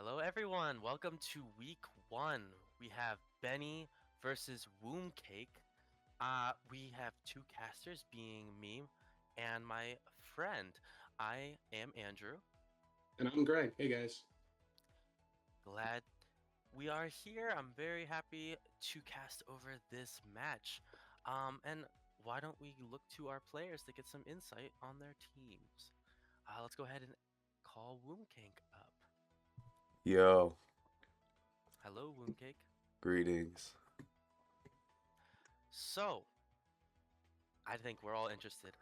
Hello, everyone. Welcome to week one. We have Benny versus Womb Cake. We have two casters, being me and my friend. I am Andrew. And I'm Greg. Hey guys. Glad we are here. I'm very happy to cast over this match. And why don't we look to our players to get some insight on their teams? Let's go ahead and call Womb Cake up. Yo, Hello, Womb Cake. greetings. So, I think we're all interested.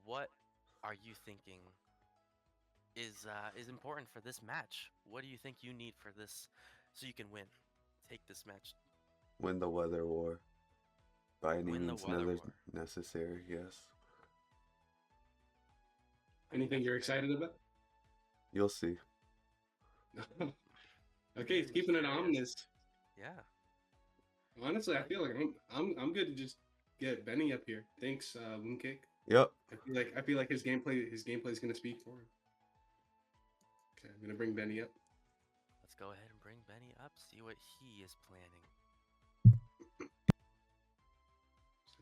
What are you thinking is important for this match? What do you think you need for this so you can win? Take this match. Win the weather war by any Win the means weather war. necessary, yes. I think Anything that's you're very excited about? You'll see. Okay, it's very keeping it mysterious. ominous. Yeah. Honestly, I Like feel like I'm good to just get Benny up here. Thanks, Mooncake. Yep. I feel like his gameplay is gonna speak for him. Okay, I'm gonna bring Benny up. let's go ahead and bring Benny up, see what he is planning.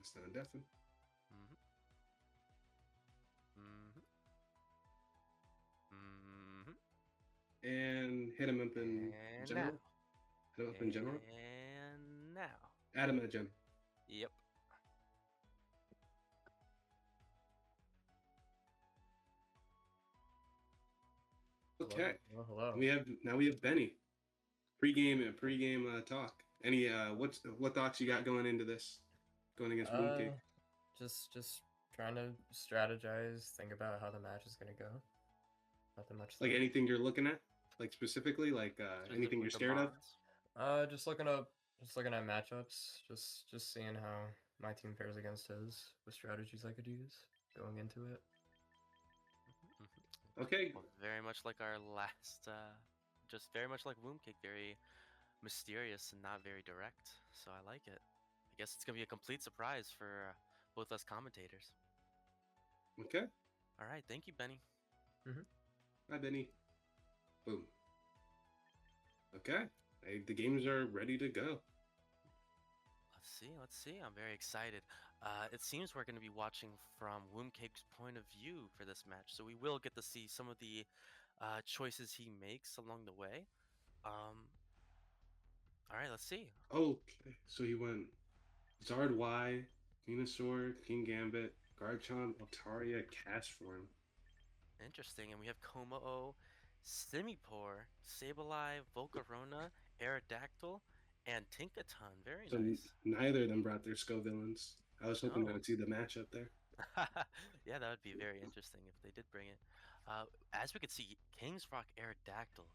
It's not deafened. Mhm. Mhm. Mhm. And hit him up in And now. general. Hit him up in general. And now. Add him at general. Yep. Okay. Hello. We have Benny. Pre-game talk. Any what thoughts you got going into this? Going against Mooncake? Just trying to strategize, think about how the match is gonna go. Nothing much Like there. anything you're looking at? Like specifically, like anything Specifically you're the scared of? mods. Just looking at matchups, just seeing how my team fares against his, what strategies I could use going into it. Mhm, mhm. Okay. Well, very much like our last, just very much like Womb Cake, very mysterious and not very direct. So I like it. I guess it's gonna be a complete surprise for both us commentators. Okay. All right, thank you, Benny. Mm-hmm. Hi, Benny. Boom. Okay. Hey, the games are ready to go. Let's see, let's see. I'm very excited. It seems we're gonna be watching from Womb Cake's point of view for this match, so we will get to see some of the choices he makes along the way. Um, all right, let's see. Okay. So he went Zard Y, Venusaur, King Gambit, Garchomp, Altaria, Castform. Interesting. And we have Komao, Simipour, Sableye, Volcarona, Aerodactyl, and Tinkaton. Very So nice. neither of them brought their Villains. I was hoping I No. would see the matchup there. Yeah, that would be very interesting if they did bring it. As we could see, King's Rock Aerodactyl.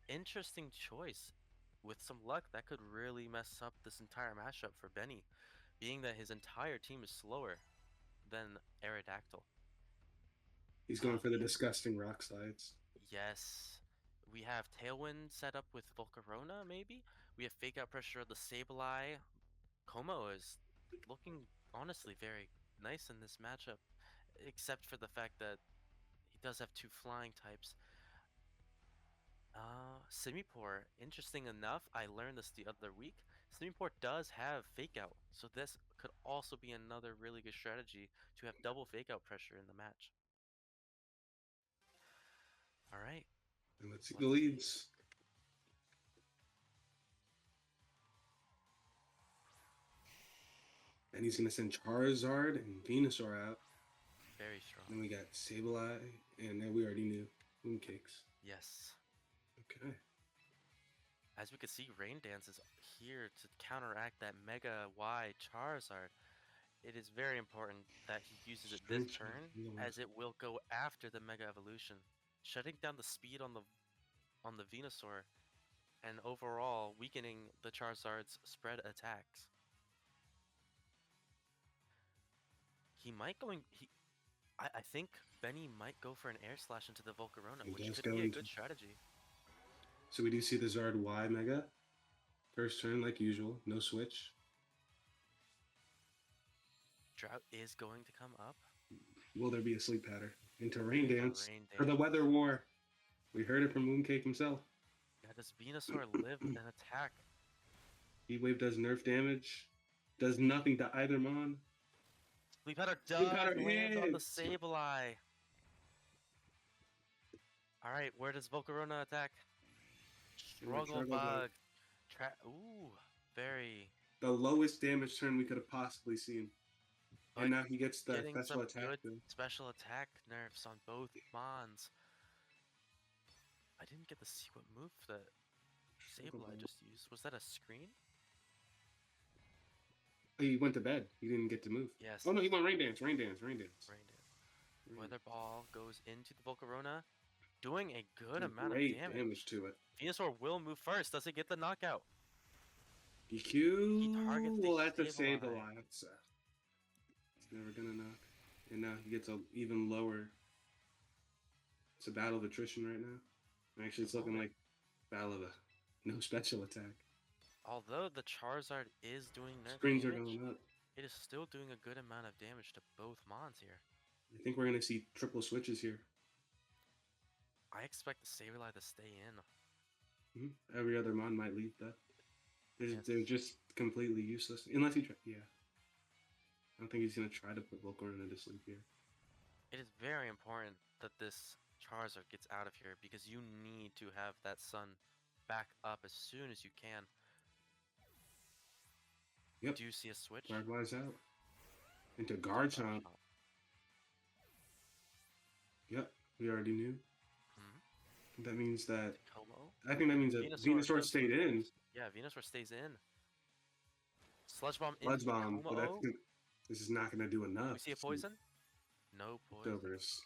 Interesting choice. With some luck, that could really mess up this entire matchup for Benny, being that his entire team is slower than Aerodactyl. He's going Uh, for the disgusting rock slides. Yes. We have Tailwind set up with Volcarona, maybe? We have Fake Out Pressure of the Sableye. Como is looking honestly very nice in this matchup, except for the fact that he does have two flying types. Simipour, interesting enough, I learned this the other week. Simipour does have Fake Out, so this could also be another really good strategy to have double Fake Out pressure in the match. Alright, And let's see the let's see. leads. And he's going to send Charizard and Venusaur out. Very strong. Then we got Sableye, and then we already knew Mooncakes. Yes. Okay. As we can see, Rain Dance is here to counteract that Mega Y Charizard. It is very important that he uses it this Strength turn, Heal. as it will go after the Mega Evolution, shutting down the speed on the Venusaur, and overall weakening the Charizard's spread attacks. He might going he I think Benny might go for an Air Slash into the Volcarona, He which does could go be a into. good strategy. So we do see the Zard Y Mega. First turn, like usual. No switch. Drought is going to come up. Will there be a sleep pattern? Into There Rain is a Dance. Rain For the Dance. Weather War. We heard it from Mooncake himself. does Venusaur live an attack? Heat Wave does nerf damage. Does nothing to either mon. Sleep Powder Sleep does Powder land on the hits. Sableye. Alright, where does Volcarona attack? Struggle Bug. Ooh, very. The lowest damage turn we could have possibly seen. But And now he gets the getting special some attack. good Then. special attack nerfs on both Mons. I didn't get to see what move that Sableye just used. Was that a screen? He went to bed. He didn't get to move. Yes. Oh no, he went Rain Dance, Rain Dance, Rain Dance. Rain Dance. Weather Ball goes into the Volcarona, doing a good amount of Great damage. to it. Venusaur will move first. Does it get the knockout? EQ. targets the Well, that's a Sableye. Sableye. It's never gonna knock. And now he gets a even lower. It's a battle of attrition right now. Actually, it's looking like battle of a no special attack. Although the Charizard is doing nerf Screens are damage, going up. it is still doing a good amount of damage to both Mons here. I think we're gonna see triple switches here. I expect the Sableye to stay in. Every other mon might leave though. Yes. They're just completely useless unless he tries. Yeah. I don't think he's gonna try to put Volcarona to sleep here. It is very important that this Charizard gets out of here because you need to have that sun back up as soon as you can. Yep. Do you see a switch? Guardwise out. Into Garchomp. Yep, we already knew. That means that. Como? I think that means that Venusaur stayed in. Yeah, Venusaur stays in. Sludge Bomb in. Sludge Bomb, but Como? this is not going to do enough. We see a poison? No poison. Leftovers.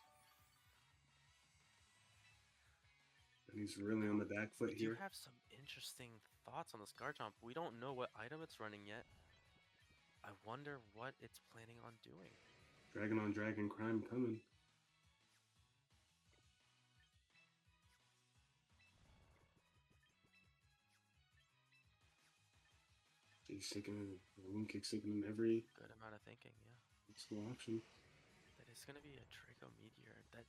And he's really on the back foot We do here. have some interesting thoughts on this Garchomp. We don't know what item it's running yet. I wonder what it's planning on doing. Dragon on Dragon crime coming. He's taking a Wind Kick's taking in every Good amount of thinking, yeah. possible option. That is going to be a Draco Meteor that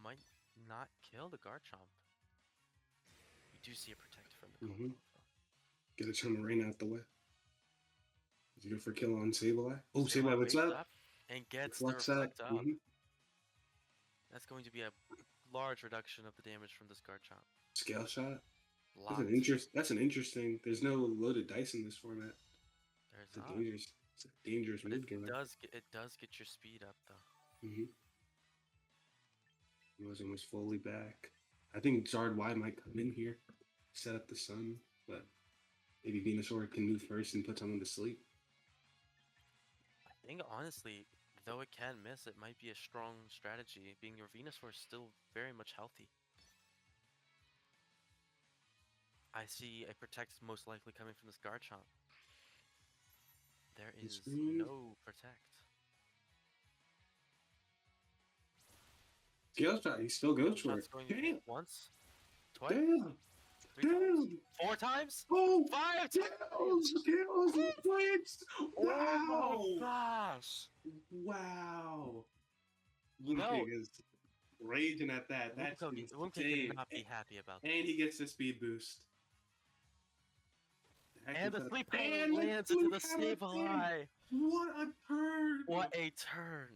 might not kill the Garchomp. We do see a Protect from the combo, though. Get a turn the rain out the way. Does he go for kill on Sableye? Oh, Sableye wakes up. And gets the Reflects Reflect up. up. That's going to be a large reduction of the damage from this Garchomp. Scale shot. Locked. That's an interesting. There's no loaded dice in this format. There's It's not. a dangerous But move. it does get your speed up, though. He was almost fully back. I think Zard Y might come in here, set up the sun, but maybe Venusaur can move first and put someone to sleep. I think, honestly, though it can miss, it might be a strong strategy, being your Venusaur is still very much healthy. I see a Protect most likely coming from this Garchomp. There is no Protect. Scale shot, he still goes for it. Shot's going Damn! once, twice, Damn! 3 times, Damn! 4 times, Oh! 5 times! Scales! Points! Wow! Oh my gosh! Wow! You know, Lumpig is raging at that. That's Lumpig insane. cannot be happy about that. And he gets the speed boost. And the sleep powder lands into the Sableye. What a turn! What a turn!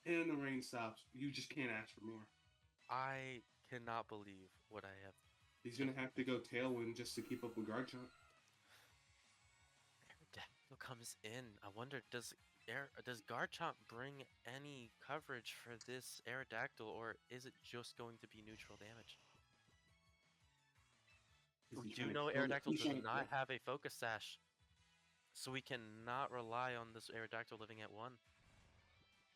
And the rain stops. You just can't ask for more. I cannot believe what I have. He's gonna have to go Tailwind just to keep up with Garchomp. Aerodactyl comes in. I wonder, does Garchomp bring any coverage for this Aerodactyl, or is it just going to be neutral damage? We do know Aerodactyl does not have a Focus Sash, so we cannot rely on this Aerodactyl living at 1.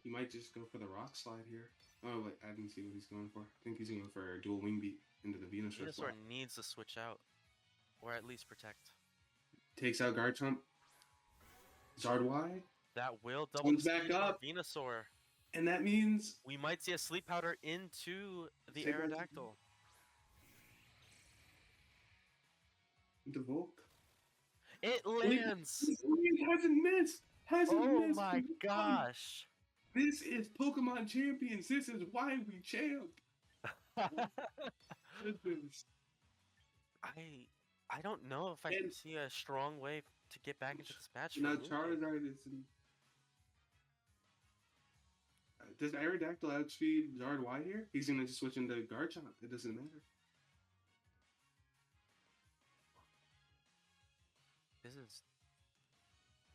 He might just go for the Rock Slide here. Oh, wait, I didn't see what he's going for. I think he's going for a dual Wing Beat into the Venusaur. Venusaur needs to switch out, or at least Protect. Takes out Garchomp. Zard Y. That will double One's the back speed for up. Venusaur. And that means We might see a Sleep Powder into the Aerodactyl. into Volk. It lands! It hasn't missed. Oh my gosh! This is Pokemon Champions. This is why we champ. goodness. I don't know if I can And see a strong way to get back into this match for now Moon King. Charizard is in. Does Aerodactyl outspeed Zard Y here? He's gonna just switch into Garchomp. It doesn't matter.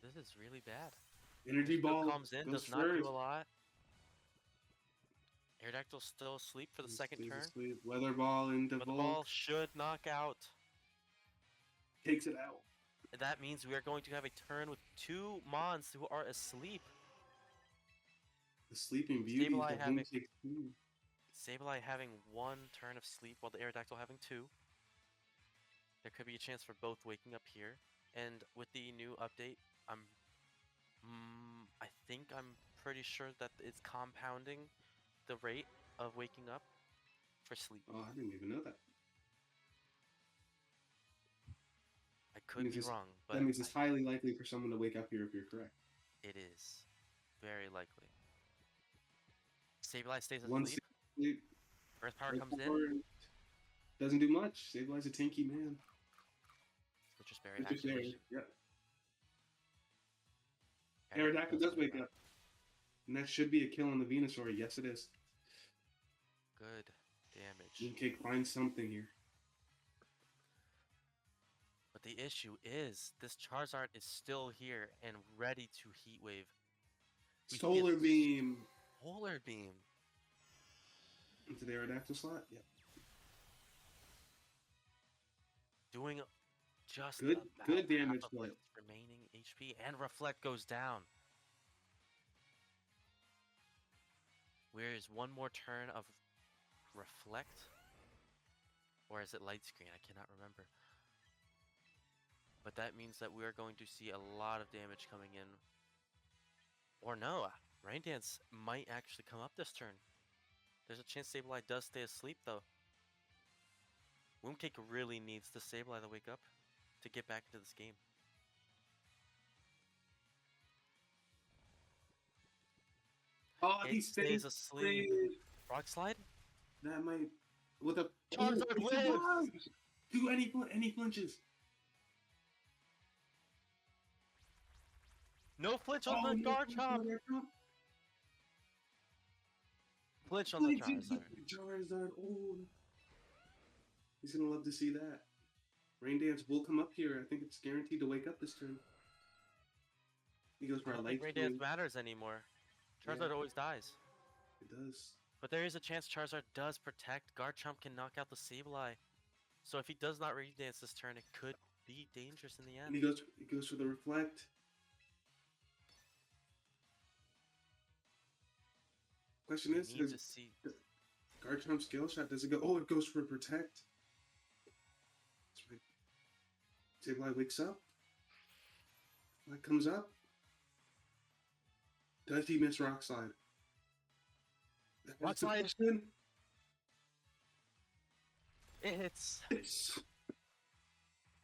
This is really bad. Energy Nico Ball comes in, goes does not do first. a lot. Aerodactyl's still asleep for the He second stays turn. asleep. Weather Ball into But the Volt. ball should knock out. Takes it out. That means we are going to have a turn with two Mons who are asleep. The Sleeping Beauty. Sableye The having- Wing 16. Sableye having one turn of sleep while the Aerodactyl having two. There could be a chance for both waking up here. And with the new update, I think I'm pretty sure that it's compounding the rate of waking up for sleep. Oh, I didn't even know that. I could be it's- wrong, but That means it's highly likely for someone to wake up here if you're correct. it is very likely. Sableye stays One asleep. sleep. Earth Power Earth comes in. Power doesn't do much. Sableye's a tanky man. Citrus Berry It's just there. activation. Yep. Aerodactyl Aerodactyl does wake up. And that should be a kill on the Venusaur. Yes, it is. Good damage. Okay, find something here. But the issue is, this Charizard is still here and ready to Heat Wave. We see a Solar Beam Solar Beam. into the Aerodactyl slot. Yep. Doing just Good- about good damage half of split. its remaining HP, and Reflect goes down. Where's one more turn of Reflect? Or is it Light Screen? I cannot remember. But that means that we are going to see a lot of damage coming in. Or no, Rain Dance might actually come up this turn. There's a chance Sableye does stay asleep though. Woomcake really needs the Sableye to wake up to get back into this game. Oh, It he stays stays asleep. asleep. Rock Slide? That might. With a. Charizard it lives! survives! Do any flinches. No flinch on the no, Garchomp! Garchomp. Flinch on the Flinches Charizard. Charizard. Oh. He's gonna love to see that. Rain Dance will come up here. I think it's guaranteed to wake up this turn. He goes I for a don't light think Rain Dance screen. matters anymore. Charizard Yeah. always dies. It does. But there is a chance Charizard does protect. Garchomp can knock out the Sableye. So if he does not Rain Dance this turn, it could be dangerous in the And end. he goes for the reflect. Question We is, need does to see. Garchomp skill shot, does it go? Oh, it goes for protect. That's right. Sableye wakes up. That comes up. Does he miss Rock Slide? Rock That's the Slide. question. It hits. It's-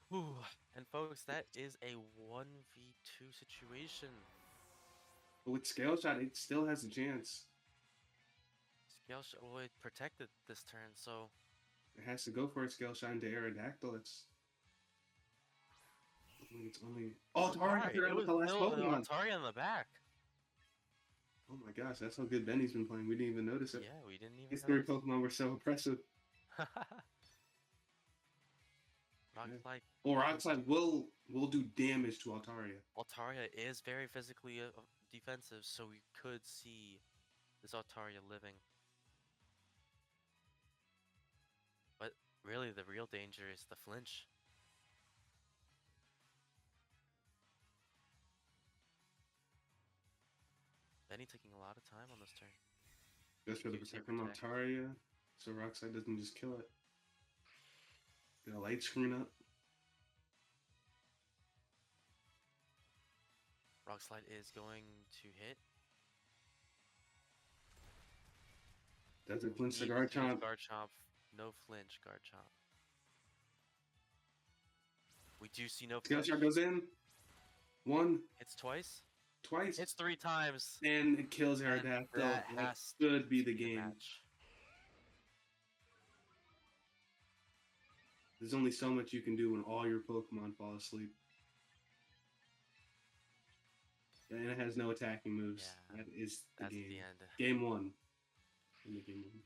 Whew. And folks, that is a 1v2 situation. But with scale shot, it still has a chance. Scale Shot, well, it protected this turn, so It has to go for a scale shot into Aerodactyl. It's only. Oh, Tari Alright, after it that with was the last still Pokemon. Atari on the back. Oh my gosh, that's how good Benny's been playing. We didn't even notice it. Yeah, we didn't even These three notice. Pokemon were so impressive. Rock Yeah. Slide. Well, Rock Slide will do damage to Altaria. Altaria is very physically defensive, so we could see this Altaria living. But really, the real danger is the flinch. Benny taking a lot of time on this turn. Just for the You say protect from protect. Altaria, so Rock Slide doesn't just kill it. Get a light screen up. Rock Slide is going to hit. Doesn't flinch the Need to see Garchomp. Garchomp. No flinch, Garchomp. We do see no Scale flinch. shot goes in. One, It's twice. twice, It's 3 times. and it kills And Aerodactyl. that That has should be to the game. match. There's only so much you can do when all your Pokemon fall asleep. And it has no attacking moves. Yeah, That is the that's game. the end. Game 1. In the game 1.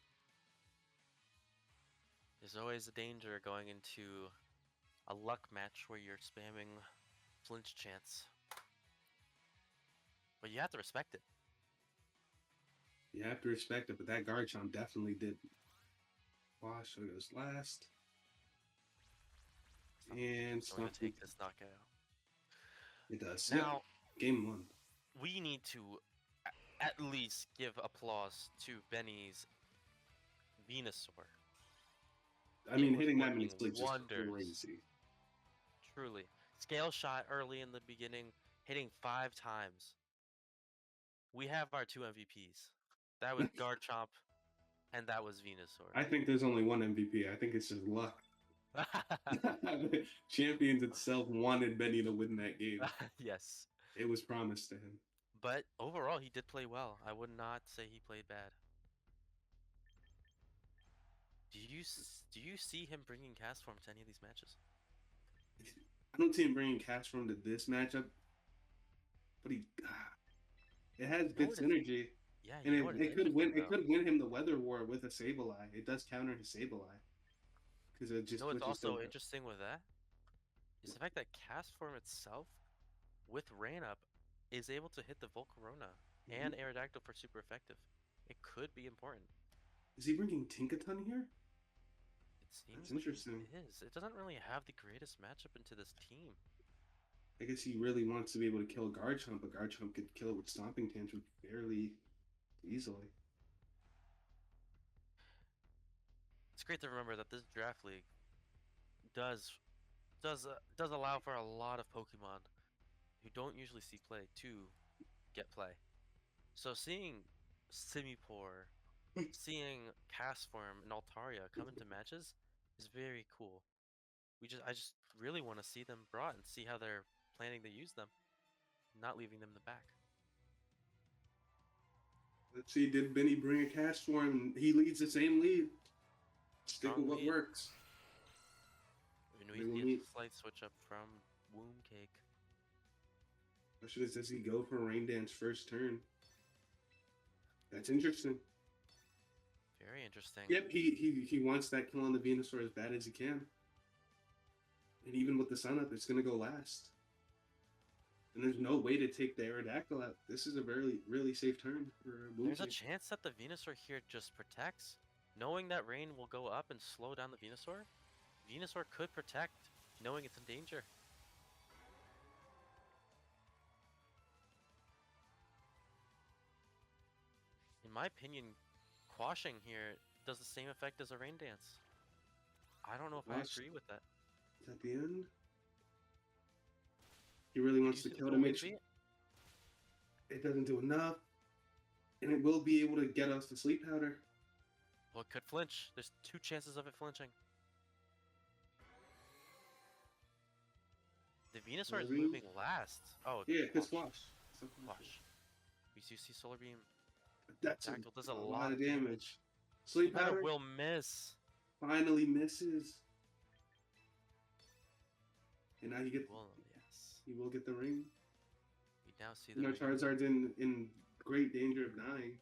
There's always a danger going into a luck match where you're spamming flinch chance. But you have to respect it. You have to respect it, but that Garchomp definitely did. Wash, so it goes last. And Going to Stomp. take this knockout. It does. Now, Yep. Game 1. we need to at least give applause to Benny's Venusaur. I mean, was hitting that many working sleeps is wonders. crazy. Truly. Scale shot early in the beginning, hitting 5 times. We have our 2 MVPs. That was Garchomp, and that was Venusaur. I think there's only one MVP. I think it's just luck. Champions itself wanted Benny to win that game. Yes. It was promised to him. But overall, he did play well. I would not say he played bad. Do you see him bringing cast form to any of these matches? I don't see him bringing Cash Form to this matchup, but it has good synergy. Yeah, and you know it could win. It could win him the Weather War with a Sableye. It does counter his Sableye because it just. You know what's also interesting with that is the fact that cast form itself, with rain up, is able to hit the Volcarona and Aerodactyl for super effective. It could be important. Is he bringing Tinkaton here? It seems That's interesting. It is. It doesn't really have the greatest matchup into this team. I guess he really wants to be able to kill Garchomp, but Garchomp could kill it with Stomping Tantrum fairly easily. It's great to remember that this draft league does allow for a lot of Pokemon who don't usually see play to get play. So seeing Simipour, seeing Castform and Altaria come into matches is very cool. I just really want to see them brought and see how they're planning to use them, not leaving them in the back. Let's see, did Benny bring a Cast Form? He leads the same lead. Stick with what works. And we see a slight switch up from Womb Cake. Question is, does he go for Rain Dance first turn? That's interesting. Very interesting. Yep, he wants that kill on the Venusaur as bad as he can. And even with the Sun Up, it's going to go last. And there's no way to take the Aerodactyl out. This is a really safe turn for Womb There's Cake. a chance that the Venusaur here just protects. Knowing that rain will go up and slow down the Venusaur, Venusaur could protect, knowing it's in danger. In my opinion, quashing here does the same effect as a rain dance. I don't know if I agree with that. Is that the end? He really wants to kill to make sure it doesn't do enough. And it will be able to get us the Sleep Powder. Well, it could flinch. There's 2 chances of it flinching. The Venusaur is moving last. Oh, yeah, because Flash. Flash. We see Solar Beam. That's does a lot of damage. Sleep Powder will miss. Finally misses. And now you get. Yes. He will get the ring. We now see the. Charizard's in great danger of dying.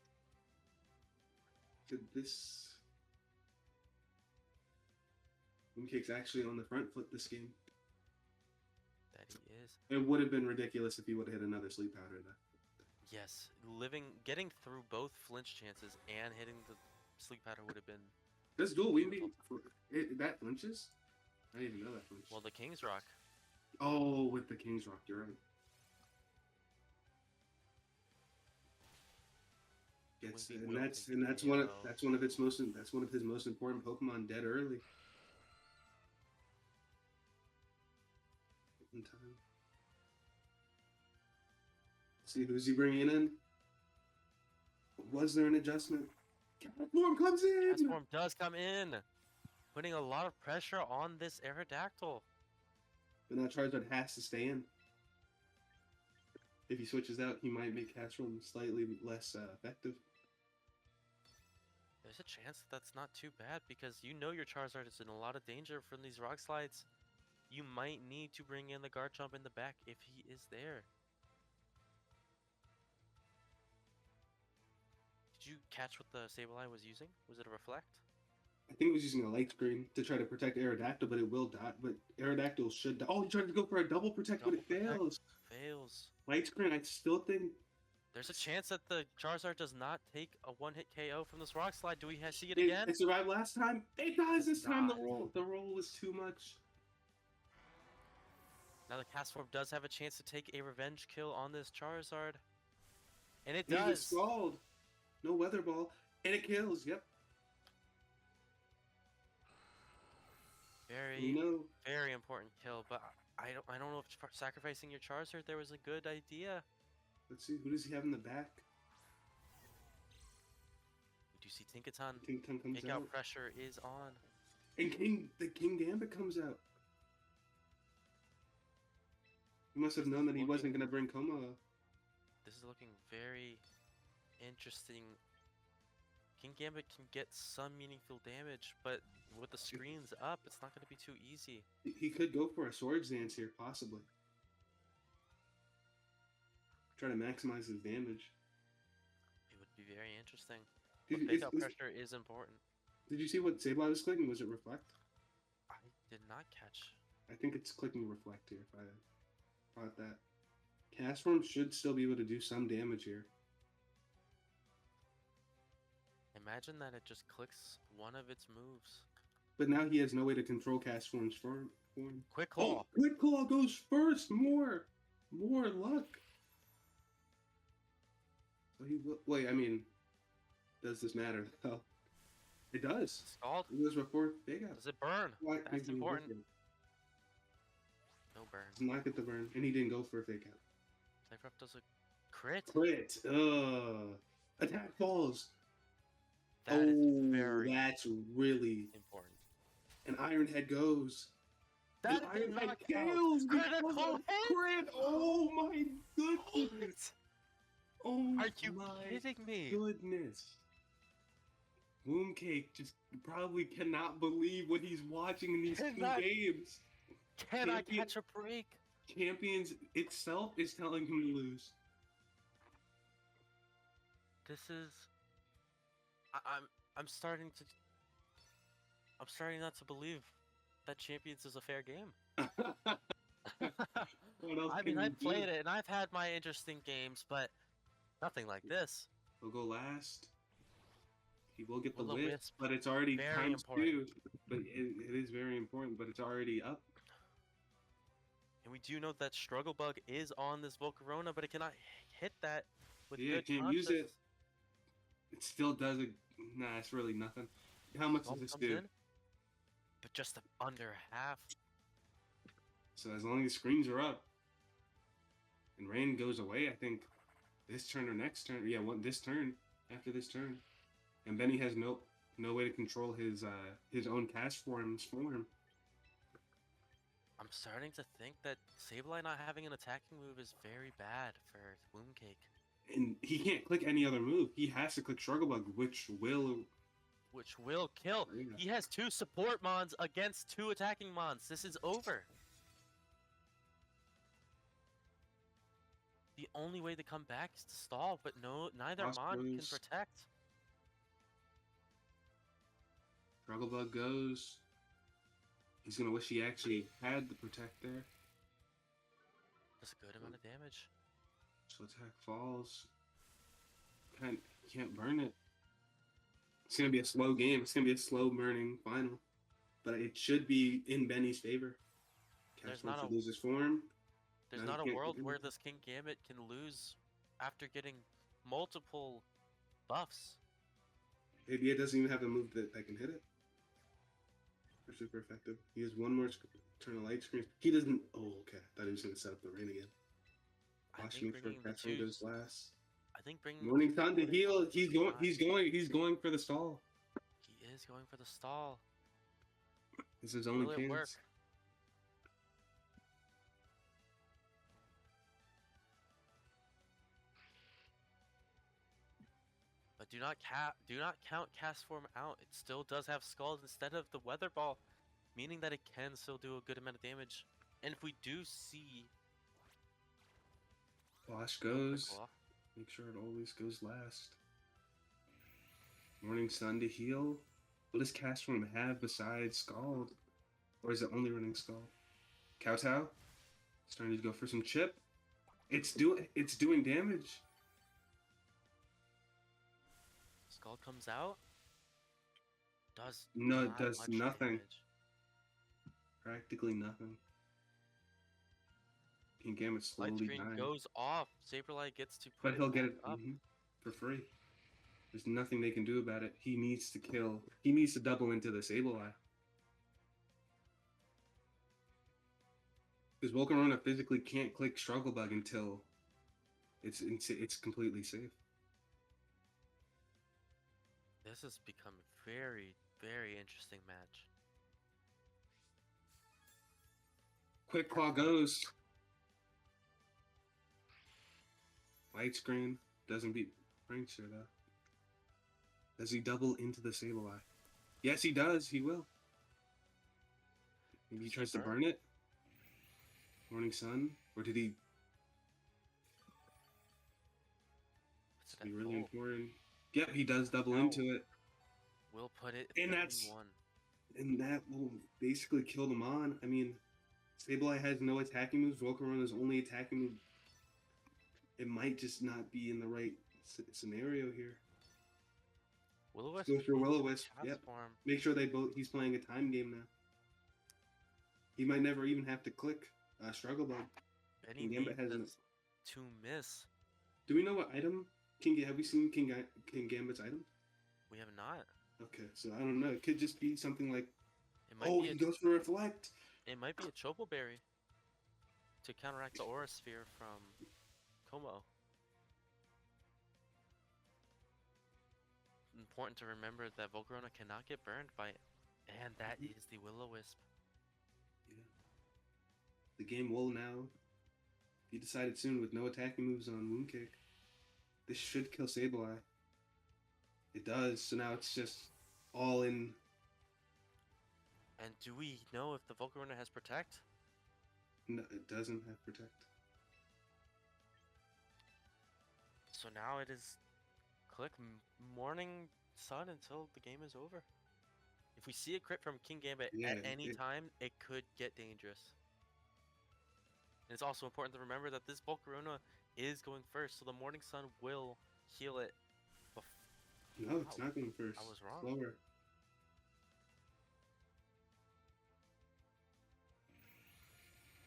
Could this? Mooncake's actually on the front foot this game. That he is. It would have been ridiculous if he would have hit another Sleep Powder though. Yes, getting through both flinch chances and hitting the Sleep Powder would have been. This dual Weaving that flinches? I didn't even know that flinched. Well, the King's Rock. Oh, with the King's Rock, you're right. That's one of his most important Pokemon dead early. In time. Let's see who's he bringing in. Was there an adjustment? Castform comes in. Castform does come in, putting a lot of pressure on this Aerodactyl. But now Charizard has to stay in. If he switches out, he might make Castform slightly less effective. There's a chance that that's not too bad because you know your Charizard is in a lot of danger from these rock slides. You might need to bring in the guard jump in the back if he is there. Did you catch what the Sableye was using? Was it a reflect? I think it was using a light screen to try to protect Aerodactyl, but it will die. But Aerodactyl should die. Oh, he tried to go for a double protect, but it Double protect. fails. Fails. Light screen, I still think There's a chance that the Charizard does not take a one-hit KO from this rock slide. Do we see it again? it survived last time. It dies this time. not. The roll was too much. Now the cast form does have a chance to take a revenge kill on this Charizard. And it He was does. stalled. No weather ball. And it kills. Yep. Very, No. very important kill. But I don't know if sacrificing your Charizard there was a good idea. Let's see. Who does he have in the back? We do see Tinkaton. Tinkaton comes Takeout out. pressure is on. And the King Gambit comes out. He must have known that he wasn't going to bring Coma. This is looking very interesting. King Gambit can get some meaningful damage, but with the screens up, it's not going to be too easy. He could go for a Swords Dance here, possibly. Try to maximize his damage. It would be very interesting. Did, But takeout pressure is important. did you see what Sableye was clicking? Was it Reflect? I did not catch. I think it's clicking Reflect here, if I thought that. Cast Form should still be able to do some damage here. Imagine that it just clicks one of its moves. But now he has no way to control Cast Form's form. Quick Claw. Oh, Quick Claw goes first! More luck! So he will, wait, I mean, does this matter? Oh, it does. Scald. It was before Big Up. Does it burn? That's important. No burn. Does not get the burn, and he didn't go for a fake out. Cypher does a crit. Crit. Attack falls. That is very that's really important. And Iron Head goes. That and did Iron Head not count. fails. Critical because of hit? Crit. Oh my goodness. Oh Are you my kidding me? goodness. Wombcake just probably cannot believe what he's watching in these two Cannot- games. Can I Champion- catch a break? Champions itself is telling him to lose. This is. I'm starting not to believe that Champions is a fair game. What else I can mean, I've you played do? it and I've had my interesting games, but nothing like this. He'll go last. He will get the Will-o whip, Wisp, but it's already very times important. 2. But it is very important, but it's already up. And we do know that Struggle Bug is on this Volcarona, but it cannot hit that with Yeah, good can't use contests. it. It still does it. Nah, it's really nothing. How much does Bump this comes do? in, but just under half. So as long as screens are up and rain goes away, I think this turn or next turn. Yeah, this turn after this turn, and Benny has no way to control his own cast form's form. I'm starting to think that Sableye not having an attacking move is very bad for Wombcake. And he can't click any other move. He has to click Struggle Bug, which will kill. Yeah. He has 2 support mons against 2 attacking mons. This is over. The only way to come back is to stall, but neither Lost mon can moves. protect. Struggle Bug goes. He's gonna wish he actually had the protect there. That's a good amount of damage. So attack falls. Can't burn it. It's gonna be a slow game. It's gonna be a slow burning final, but it should be in Benny's favor. There's Cast Form not should a- lose his form. There's No, he not a can't world do where it. this King Gambit can lose after getting multiple buffs. Maybe it doesn't even have a move that can hit it. For super effective. He has one more turn of light screen. He doesn't. Oh, okay. I thought he was gonna set up the rain again. I Watching think for bringing the Cast Form two, goes last. I think bringing Morning Sun to Morning heal. Sun He's is going. fine. He's going for the stall. He is going for the stall. This is his only Will it chance. work? But do not count cast form out. It still does have skulls instead of the weather ball, meaning that it can still do a good amount of damage. And if we do see Flash quick goes. claw, Make sure it always goes last. Morning Sun to heal. What does Cast Form have besides Scald? Or is it only running Scald? Kowtow? Starting to go for some chip. It's doing damage. skull comes out, does No, it not does much nothing. damage. Practically nothing. King Gambit Light slowly screen dying. goes off. Saberlight gets to put But he'll it get back it up. for free. There's nothing they can do about it. He needs to kill. He needs to double into the Sableye. Because Volcarona physically can't click Struggle Bug until it's completely safe. This has become a very, very interesting match. Quick Claw goes. Light Screen doesn't beat Prankster though. Does he double into the Sableye? Yes, he does. He will. Maybe he tries to burn it. Morning Sun, or did he? Puts It's it at really full. important. Yep, he does double Ow. into it, We'll put it And 3-1. and that will basically kill them on. I mean, Sableye has no attacking moves. Volcarona's only attacking move. It might just not be in the right scenario here. Will-O-Wisp. Go for Will-O-Wisp. Yep. Transform. Make sure they both. He's playing a time game now. He might never even have to click Struggle Bug. And he Gambit needs has this to miss. Do we know what item have we seen King Gambit's item? We have not. Okay, so I don't know. It could just be something like, It might oh, be he goes for Reflect. It might be a Chopo Berry to counteract the Aura Sphere from Como. Important to remember that Volcarona cannot get burned by it, and that is the Will-O-Wisp. Yeah. The game will now be decided soon with no attacking moves on Moonkick. This should kill Sableye. It does, so now it's just all in. And do we know if the Volcarona has Protect? No, it doesn't have Protect. So now it is click Morning Sun until the game is over. If we see a crit from King Gambit Yeah, at any time, it could get dangerous. And it's also important to remember that this Volcarona is going first, so the Morning Sun will heal it. No, it's not going first. I was wrong. Slower.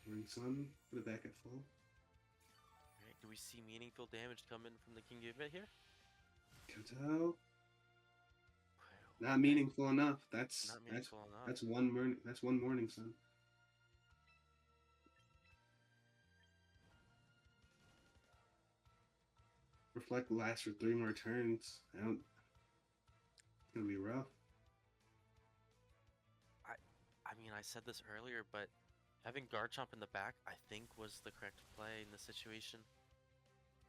Morning Sun, put it back at full. Alright, do we see meaningful damage come in from the King Gambit here? Kowtow. Not meaningful enough. That's Not meaningful enough. That's one Morning Sun. Reflect lasts for 3 more turns. It's gonna be rough. I mean, I said this earlier, but having Garchomp in the back, I think, was the correct play in this situation.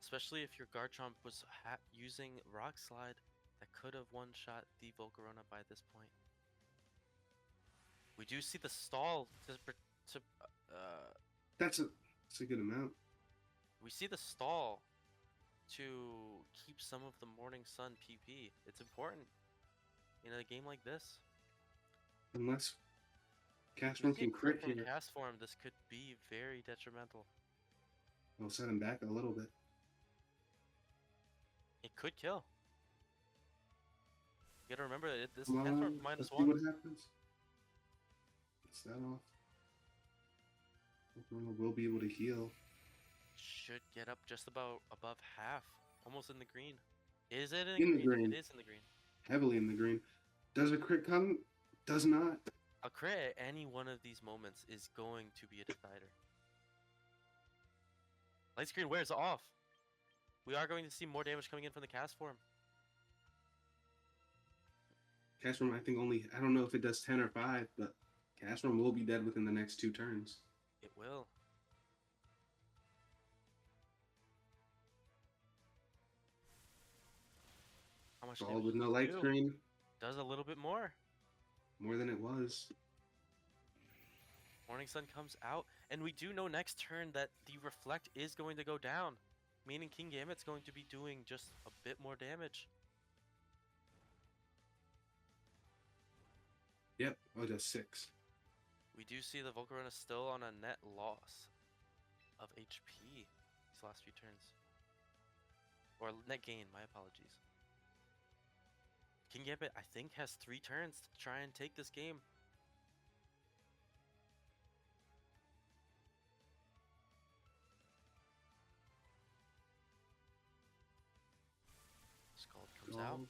Especially if your Garchomp was using Rock Slide, that could have one-shot the Volcarona by this point. We do see the stall That's a good amount. we see the stall to keep some of the Morning Sun PP. It's important in a game like this. Unless If we Castron see a can crit crit from here, cast form, this could be very detrimental. it'll set him back a little bit. It could kill. You gotta remember that this Come cast on, form let's see -1. what happens. Gets that off. Volcarona will be able to heal. Should get up just about above half, almost in the green. Is it In the green. It is in the green. Heavily in the green. Does a crit come? Does not. A crit at any one of these moments is going to be a decider. Light screen wears off. We are going to see more damage coming in from the cast form. Castron, I think I don't know if it does 10 or 5, but Castron will be dead within the next 2 turns. It will. How much Ball damage with does no it light do? screen. Does a little bit more. More than it was. Morning Sun comes out, and we do know next turn that the Reflect is going to go down, meaning King Gambit's going to be doing just a bit more damage. Yep. Oh, just 6. We do see the Volcarona still on a net loss of HP these last few turns. Or net gain, my apologies. King Gambit, I think, has 3 turns to try and take this game. Scald comes out.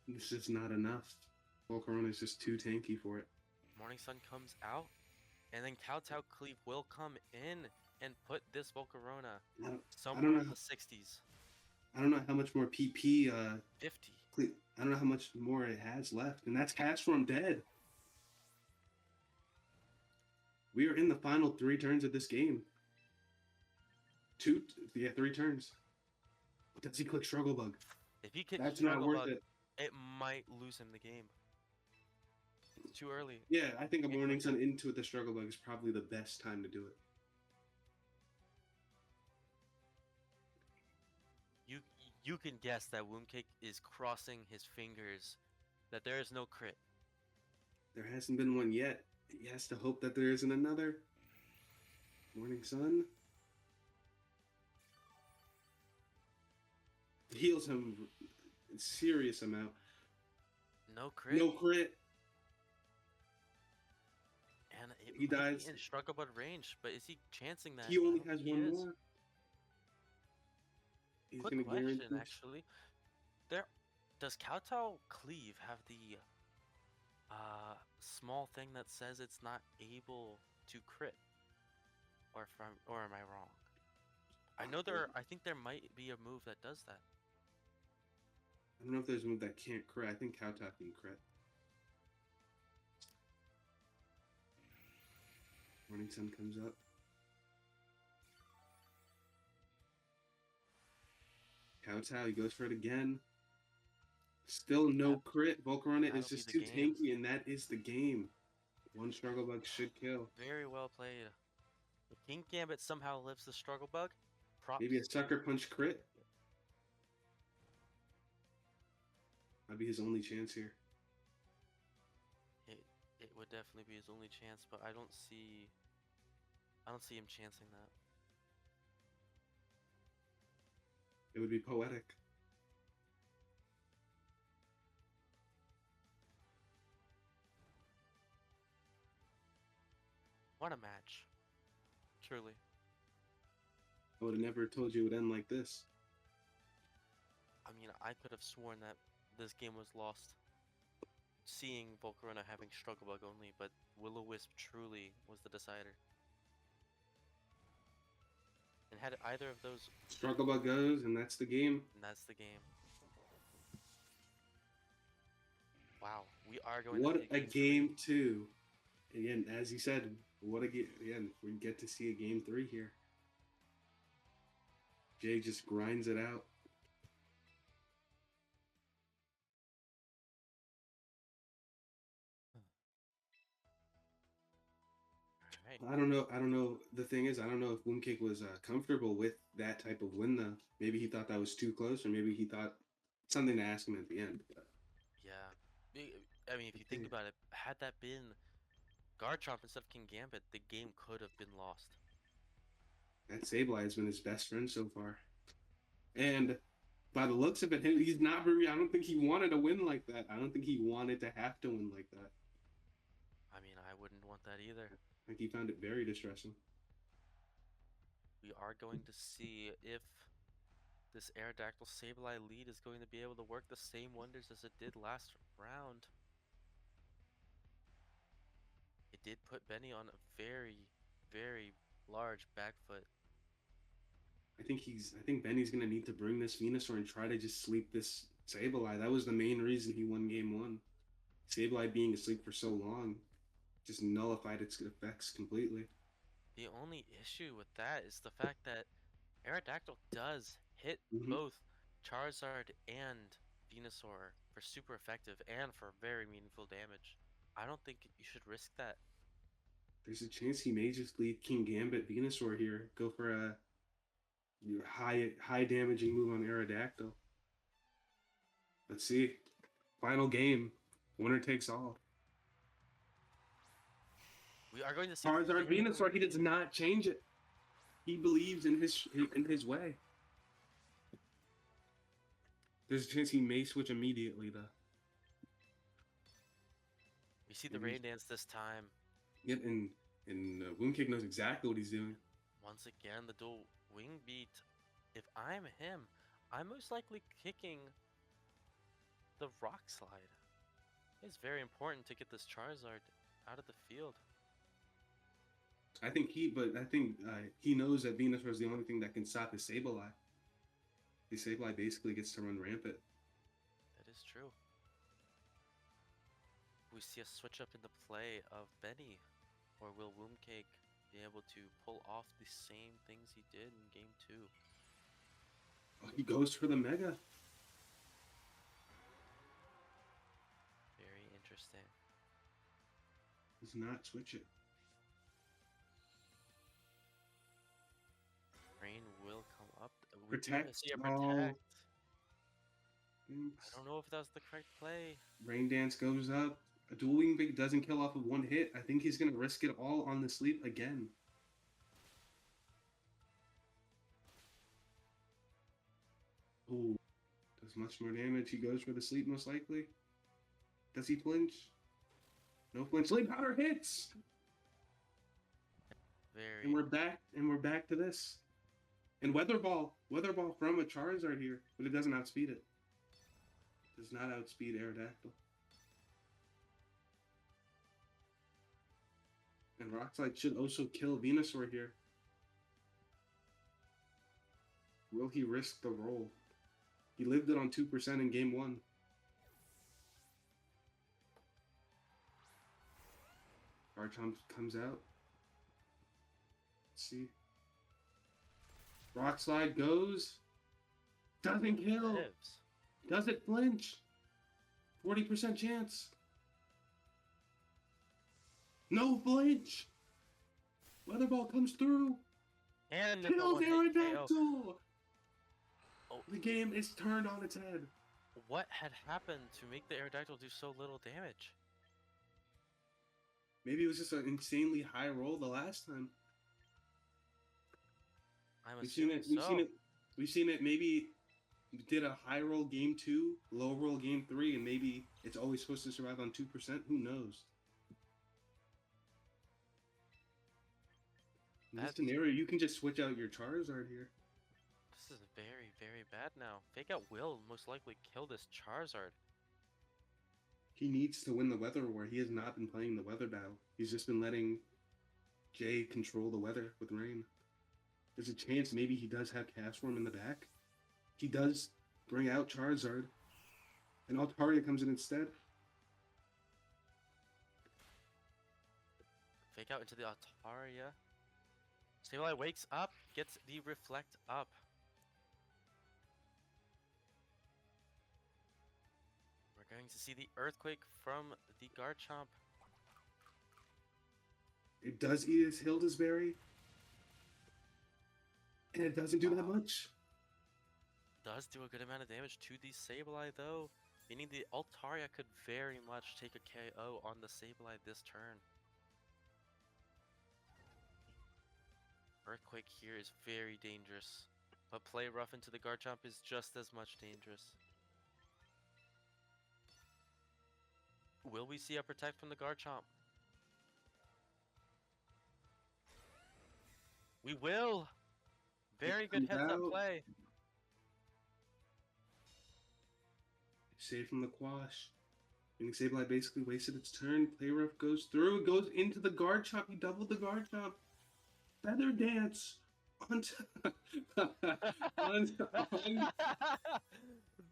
This is not enough. Volcarona is just too tanky for it. Morning Sun comes out, and then Kowtow Cleave will come in and put this Volcarona I somewhere don't in know. the 60s. I don't know how much more PP. 50. I don't know how much more it has left, and that's Cast Form dead. We are in the final 3 turns of this game. 3 turns. Does he click Struggle Bug? If he could That's not struggle worth bug, it. it might lose him the game. It's too early. Yeah, I think a Can't Morning click Sun it. into the Struggle Bug is probably the best time to do it. You can guess that Wombcake is crossing his fingers that there is no crit. There hasn't been one yet. He has to hope that there isn't another. Morning Sun heals him a serious amount. No crit. No crit. And it He might dies. be in Struggle Bud range, but is he chancing that? He only I don't has think he one is. more. He's Quick gonna question, guarantee. actually. Does Kowtow Cleave have the small thing that says it's not able to crit? Or am I wrong? I think there might be a move that does that. I don't know if there's a move that can't crit. I think Kowtow can crit. Morning Sun comes up. Kowtow, he goes for it again. Still no crit. Volcarona That'll is be just the too game. tanky, and that is the game. One Struggle Bug should kill. Very well played. If King Gambit somehow lives the Struggle Bug, props. Maybe a to Sucker Punch crit. King Gambit. Might be his only chance here. It would definitely be his only chance, but I don't see him chancing that. It would be poetic. What a match. Truly. I would have never told you it would end like this. I mean, I could have sworn that this game was lost seeing Volcarona having Struggle Bug only, but Will-O-Wisp truly was the decider. And had either of those, Struggle Bug goes, and that's the game. and that's the game. Wow, we are going What to a see game 2. Again, as you said, what a game. Again, we get to see a game 3 here. Jay just grinds it out. Alright. I don't know. The thing is, I don't know if Woomcake was comfortable with that type of win, though. Maybe he thought that was too close, or maybe he thought something to ask him at the end. But Yeah. I mean, if you think about it, had that been Garchomp instead of King Gambit, the game could have been lost. that Sableye has been his best friend so far. And by the looks of it, he's not very. I don't think he wanted to win like that. I don't think he wanted to have to win like that. I mean, I wouldn't want that either. I think he found it very distressing. We are going to see if this Aerodactyl Sableye lead is going to be able to work the same wonders as it did last round. It did put Benny on a very, very large back foot. I think Benny's gonna need to bring this Venusaur and try to just sleep this Sableye. That was the main reason he won game 1. Sableye being asleep for so long just nullified its effects completely. The only issue with that is the fact that Aerodactyl does hit Mhm. both Charizard and Venusaur for super effective and for very meaningful damage. I don't think you should risk that. There's a chance he may just leave King Gambit Venusaur here. Go for a high damaging move on Aerodactyl. Let's see. Final game. Winner takes all. We are going to see Charizard Venusaur, he does not change it. He believes in his way. There's a chance he may switch immediately, though. We see the Rain Dance this time. Yep, and Woundkick knows exactly what he's doing. Once again, the dual Wing Beat. If I'm him, I'm most likely kicking the Rock Slide. It's very important to get this Charizard out of the field. I think he knows that Venusaur is the only thing that can stop his Sableye. His Sableye basically gets to run rampant. That is true. We see a switch up in the play of Benny, or will Woomcake be able to pull off the same things he did in Game 2? Oh, he goes for the Mega. Very interesting. Does not switch it. Rain will come up. We do Protect. see a Oh. protect. Thanks. I don't know if that was the correct play. Rain Dance goes up. A Dual Wing Big doesn't kill off of one hit. I think he's going to risk it all on the sleep again. Ooh. Does much more damage. He goes for the sleep most likely. Does he flinch? No flinch. Sleep powder hits! Very. And we're back to this. And Weather Ball from a Charizard here, but it doesn't outspeed it. Does not outspeed Aerodactyl. And Rock Slide should also kill Venusaur here. Will he risk the roll? He lived it on 2% in Game 1. Garchomp comes out. Let's see. Rock Slide goes. Doesn't kill. Lives. Doesn't flinch. 40% chance. No flinch. Weather Ball comes through. And Kills Aerodactyl. Oh. The game is turned on its head. What had happened to make the Aerodactyl do so little damage? Maybe it was just an insanely high roll the last time. I'm We've seen assuming it. We've seen it. Maybe did a high roll Game 2, low roll Game 3, and maybe it's always supposed to survive on 2%. Who knows? In this scenario, you can just switch out your Charizard here. This is very, very bad now. Fake Out will most likely kill this Charizard. He needs to win the weather war. He has not been playing the weather battle. He's just been letting Jay control the weather with Rain. There's a chance maybe he does have Castform in the back. He does bring out Charizard. And Altaria comes in instead. Fake Out into the Altaria. Sableye wakes up, gets the Reflect up. We're going to see the Earthquake from the Garchomp. It does eat his Hildisberry. And it doesn't do that much. Does do a good amount of damage to the Sableye though, meaning the Altaria could very much take a KO on the Sableye this turn. Earthquake here is very dangerous, but play rough into the Garchomp is just as much dangerous. Will we see a protect from the Garchomp? We will! Very good heads up play. Save from the Quash. Meaning Sableye basically wasted its turn. Play rough goes through, goes into the Garchomp. He doubled the Garchomp. Feather Dance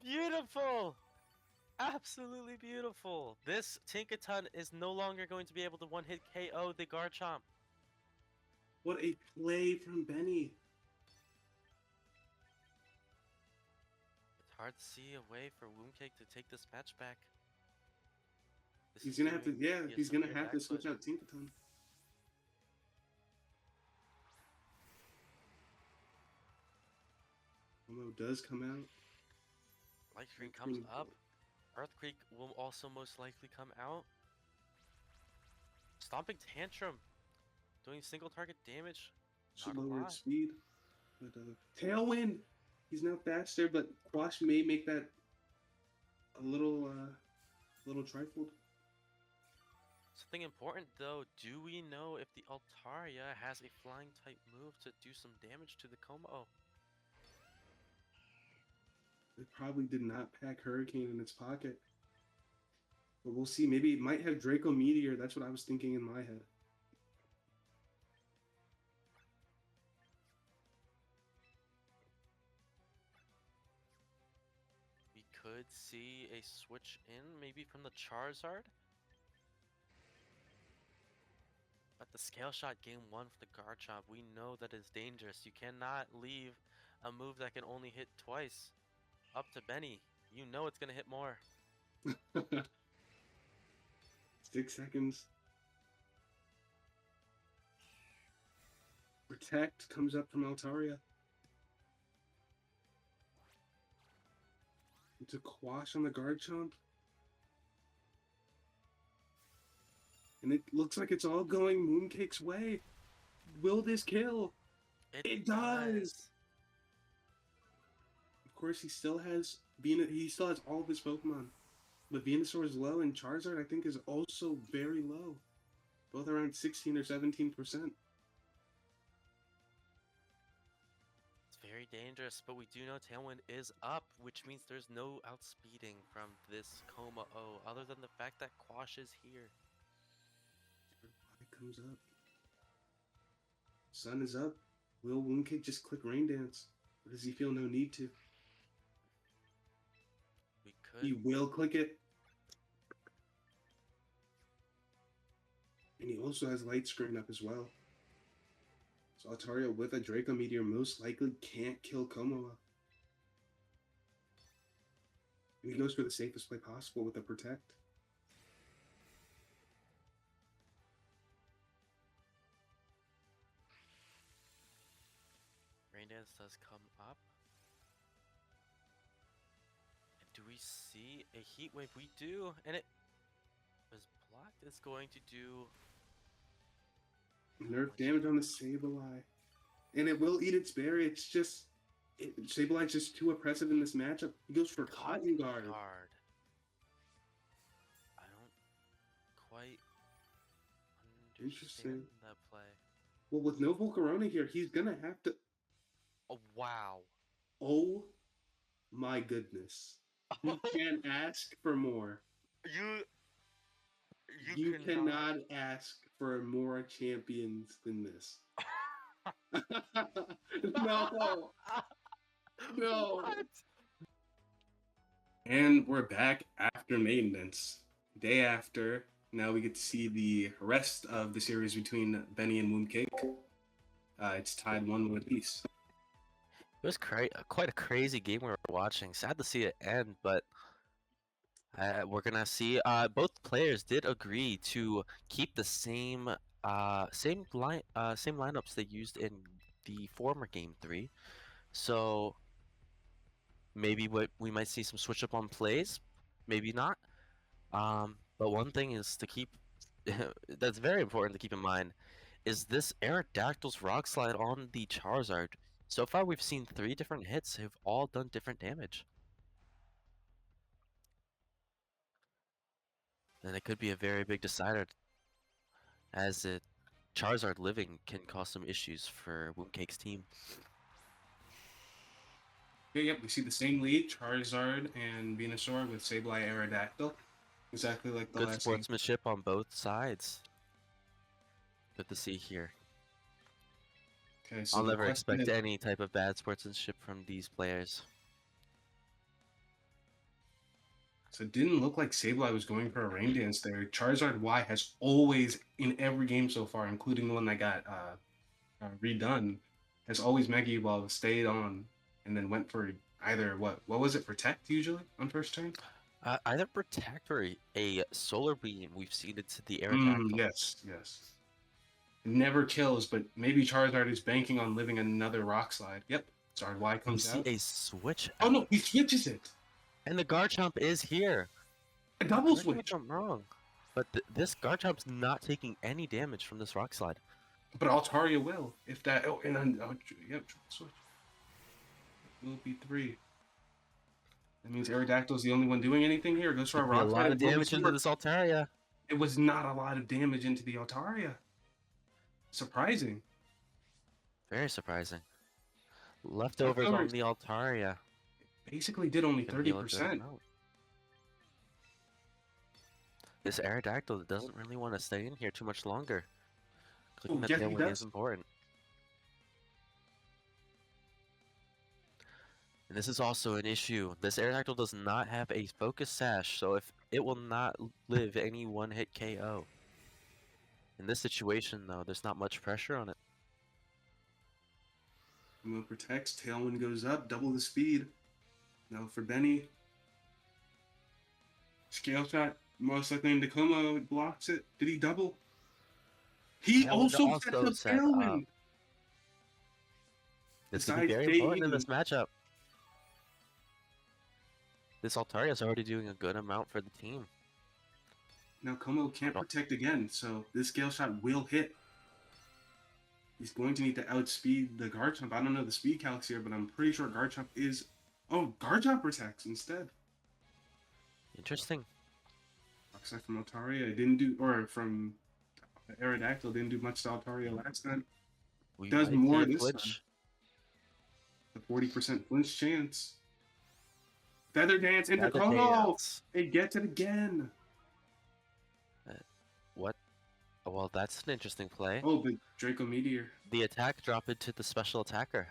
Beautiful! Absolutely beautiful. This Tinkaton is no longer going to be able to one-hit KO the Garchomp. What a play from Benny. Hard to see a way for Woomcake to take this match back. This He's is gonna have to, giving yeah, the he's gonna severe have to back switch foot. out Tinkaton. Como does come out. Light Screen Light comes Screen. up. Earthquake will also most likely come out. Stomping Tantrum. Doing single target damage. Should Not a lower lot. its speed. But Tailwind! He's now faster, but Quash may make that a little trifled. Something important though, do we know if the Altaria has a flying type move to do some damage to the Como? It probably did not pack Hurricane in its pocket. But we'll see. Maybe it might have Draco Meteor. That's what I was thinking in my head. We could see a switch in, maybe from the Charizard. But the Scale Shot game 1 for the Garchomp, we know that is dangerous. You cannot leave a move that can only hit twice up to Benny. You know it's going to hit more. 6 seconds. Protect comes up from Altaria. It's a Quash on the Garchomp. And it looks like it's all going Mooncake's way. Will this kill? It does! Of course, he still has all of his Pokemon. But Venusaur is low, and Charizard, I think, is also very low. Both around 16 or 17%. It's very dangerous, but we do know Tailwind is up, which means there's no outspeeding from this Como-O, other than the fact that Quash is here. It comes up. Sun is up. Will Mooncake just click Rain Dance? Or does he feel no need to? We could. He will click it. And he also has Light Screen up as well. So Altaria with a Draco Meteor most likely can't kill Komoa. And he goes for the safest play possible with a Protect. Rain Dance does come up. And do we see a Heat Wave? We do, and it was blocked. It's going to do Nerf damage on the Sableye. And it will eat its berry. It's just... Sableye's just too oppressive in this matchup. He goes for Cotton Guard. I don't quite Interesting. understand that play. Well, with no Volcarona here, he's going to have to... Oh, wow. Oh my goodness. You can't ask for more. You cannot ask for more champions than this. No. No. What? And we're back after maintenance. Day after. Now we get to see the rest of the series between Benny and Mooncake. It's tied 1-1 apiece. It was quite a crazy game we were watching. Sad to see it end, but we're gonna see. Both players did agree to keep the same lineups they used in the former game 3. So maybe we might see some switch up on plays, maybe not. But one thing is to keep that's very important to keep in mind is this Aerodactyl's Rock Slide on the Charizard. So far, we've seen 3 different hits who've all done different damage. And it could be a very big decider, as it Charizard living can cause some issues for Woomcake's team. Yep, we see the same lead, Charizard and Venusaur with Sableye Aerodactyl. Exactly like the Good last game. sportsmanship on both sides. Good to see here. Okay, so I'll never expect is... any type of bad sportsmanship from these players. So it didn't look like Sableye was going for a Rain Dance there. Charizard Y has always, in every game so far, including the one that got redone, has always Mega Evolved, stayed on, and then went for either what was it, protect usually on first turn? Either protect or a solar beam. We've seen it to the Aerodactyl. Yes. Never kills, but maybe Charizard is banking on living another Rock Slide. Yep. Charizard Y We comes see out. a switch Oh out. no, he switches it. And the Garchomp is here. A double Correct me switch. if I'm wrong. But this Garchomp's not taking any damage from this Rock Slide. But Altaria will. If that yep, triple switch. It will be 3. That means Aerodactyl's the only one doing anything here. Goes for a Could be a Rock lot Slide. of damage into this Altaria. It was not a lot of damage into the Altaria. Surprising. Very surprising. Leftovers on the Altaria. Basically did only Could heal a good 30%. amount. This Aerodactyl doesn't really want to stay in here too much longer. Clicking that yes, he tailwind does. is important. And this is also an issue. This Aerodactyl does not have a focus sash, so if it will not live any one-hit KO. In this situation, though, there's not much pressure on it. Moon protects, Tailwind goes up, double the speed. Now for Benny. Scale shot, most likely into Como, blocks it. Did he double? He Tailwind also also set the set up. Tailwind. This could be Besides very important in staying- this matchup. This Altaria is already doing a good amount for the team. Now Como can't protect again, so this scale shot will hit. He's going to need to outspeed the Garchomp. I don't know the speed calcs here, but I'm pretty sure Garchomp is... Oh, Garchomp protects instead. Interesting. Except from Altaria, didn't do... Or from Aerodactyl, didn't do much to Altaria last time. We Does might more see a this glitch. time. The 40% flinch chance. Feather Dance into Feather Como! Dance. It gets it again! What? Oh, well, that's an interesting play. Oh, the Draco Meteor The attack drop into the special attacker.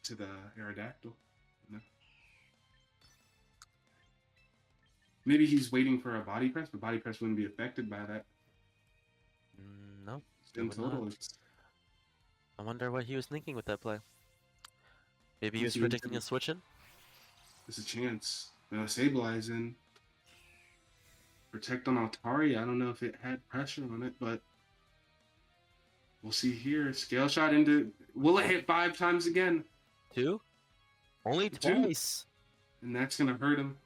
to the Aerodactyl. No. Maybe he's waiting for a body press, but body press wouldn't be affected by that. No. In would total, not. it's... I wonder what he was thinking with that play. Maybe he Let's was see, predicting a switch in? There's a chance. Stabilize in. Protect on Altaria. I don't know if it had pressure on it, but we'll see here. Scale shot into... Will it hit 5 times again? 2? Only 2. twice. And that's going to hurt him.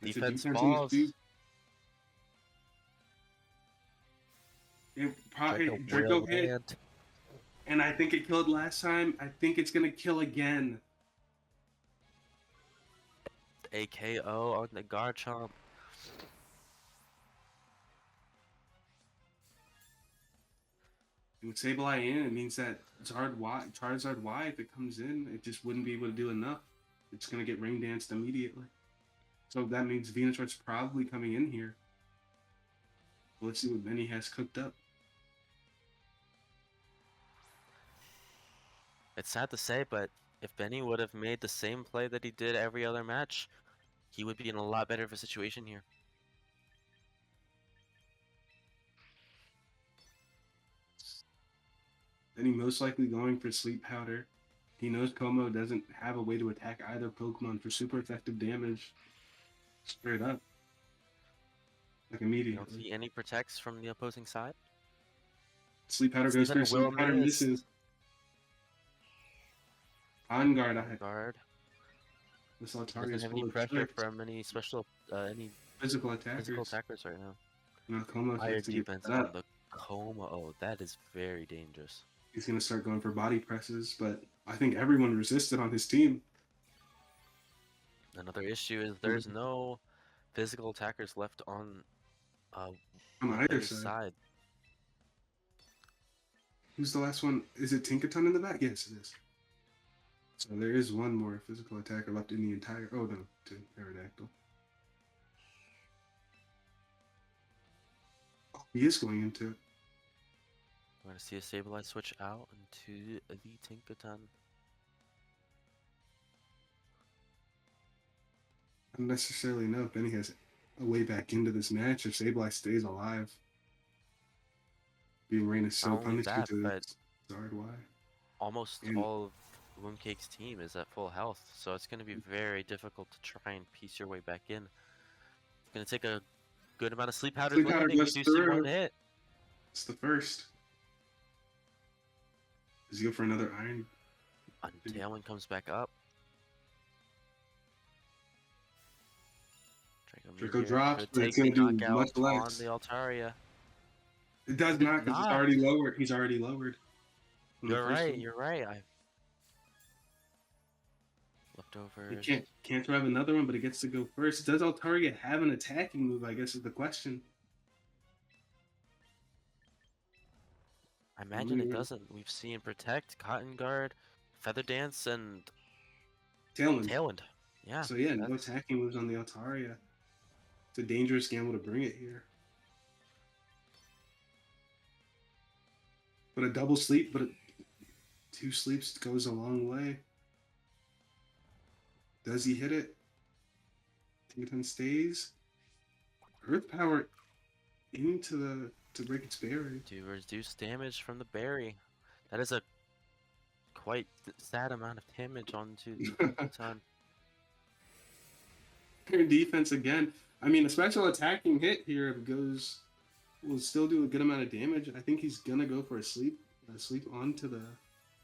It's a Defense defense falls. It probably Draco Draco will hit, land. and I think it killed last time. I think it's going to kill again. A KO on the Garchomp. With Sableye in, it means that Charizard Y, if it comes in, it just wouldn't be able to do enough. It's going to get Rain Danced immediately. So that means Venusaur's probably coming in here. Well, let's see what Benny has cooked up. It's sad to say, but if Benny would have made the same play that he did every other match, he would be in a lot better of a situation here. Benny most likely going for Sleep Powder. He knows Como doesn't have a way to attack either Pokemon for super effective damage. Straight up. Like You immediately. don't see any protects from the opposing side. Sleep Powder goes Steven through, will Sleep Powder miss. misses. On guard, Guard. this Doesn't Altaria have any pressure from any special, any physical attackers. physical attackers right now. Now Como Higher has to get defense that on up. the Como. Oh, that is very dangerous. He's going to start going for body presses, but I think everyone resisted on his team. Another issue is there's no physical attackers left on On either either side. side. Who's the last one? Is it Tinkaton in the back? Yes, it is. So there is one more physical attacker left in the entire... Oh, no. To Aerodactyl. Oh, he is going into it. We're going to see a Sableye switch out into the Tinkaton. I don't necessarily know if Benny has a way back into this match if Sableye stays alive. Being Rain is so Not only punishing that, to but Zard Y. almost And- all of Mooncake's team is at full health, so it's going to be very difficult to try and piece your way back in. It's going to take a good amount of sleep powders Sleep powder landing. We goes do see one through. hit. It's the first. Does he go for another iron? Tailwind comes back up. Draco drops, could but it's take the going to do knockout much on less. the Altaria. It does Did not, because it's not. already lowered. He's already lowered. from the You're first right. one. You're right. I He leftovers. can't grab another one, but it gets to go first. Does Altaria have an attacking move, I guess is the question. I imagine it Weird. doesn't. We've seen Protect, Cotton Guard, Feather Dance, and Tailwind. Tailwind. Yeah. So yeah, no that's- attacking moves on the Altaria. It's a dangerous gamble to bring it here. But a double sleep, but two sleeps goes a long way. Does he hit it? Tinkerton stays. Earth power into the to break its barrier. Do reduce damage from the berry. That is a quite sad amount of damage onto the ton. Defense again. I mean, a special attacking hit here if it goes will still do a good amount of damage. I think he's gonna go for a sleep onto the.